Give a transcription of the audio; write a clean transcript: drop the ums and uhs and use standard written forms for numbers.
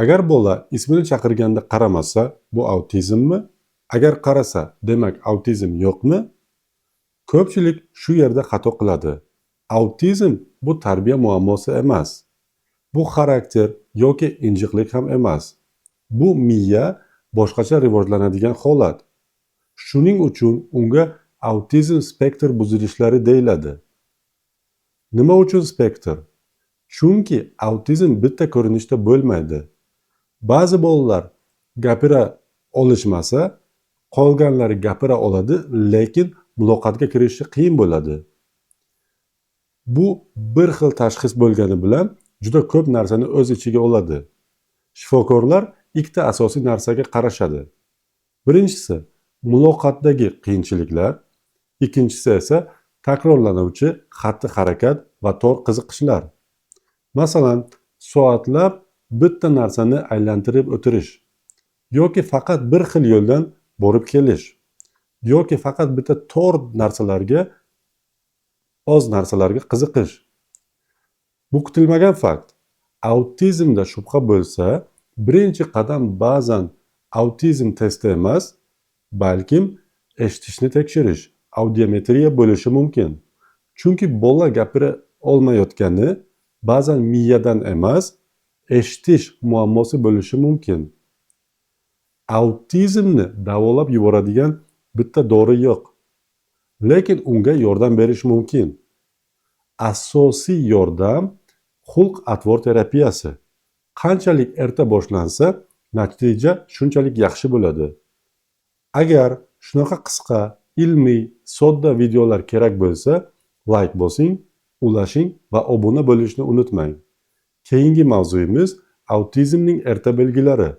Agar bola ismini chaqirganda qaramasa, bu autizmmi? Agar qarasa, demak autizm yo'qmi? Ko'pchilik shu yerda xato qiladi. Autizm bu tarbiya muammosi emas. Bu xarakter yoki injiqlik ham emas. Bu miya boshqacha rivojlanadigan holat. Shuning uchun unga autizm spektr buzilishlari deyiladi. Nima uchun spektr? Chunki autizm bitta ko'rinishda bo'lmaydi. Ba'zi bolalar gapira olishmasa, qolganlari gapira oladi, lekin muloqotga kirishi qiyin bo'ladi. Bu bir xil tashxis bo'lgani bilan juda ko'p narsani o'z ichiga oladi. Shifokorlar ikkita asosiy narsaga qarashadi. Birinchisi muloqotdagi qiyinchiliklar, ikkinchisi esa takrorlanuvchi xatti-harakat va tor qiziqishlar. Masalan, soatlab bitta narsani aylantirib o'tirish yoki faqat bir xil yo'ldan borib kelish yoki faqat bitta tor narsalarga, oz narsalarga qiziqish. Bu kutilmagan fakt. Autizmda shubha bo'lsa, birinchi qadam ba'zan autizm testi emas, balkim eshitishni tekshirish, audiometriya bo'lishi mumkin. Chunki bola gapira olmayotgani ba'zan miyadan emas, eshitish muammosi bo'lishi mumkin. Autizmni davolab yuboradigan bitta dori yo'q. Lekin unga yordam berish mumkin. Asosiy yordam xulq-atvor terapiyasi. Qanchalik erta boshlansa, natija shunchalik yaxshi bo'ladi. Agar shunaqa qisqa, ilmiy, sodda videolar kerak bo'lsa, like bosing, ulashing va obuna bo'lishni unutmang. Keyingi mavzuyimiz autizmning erta belgilari.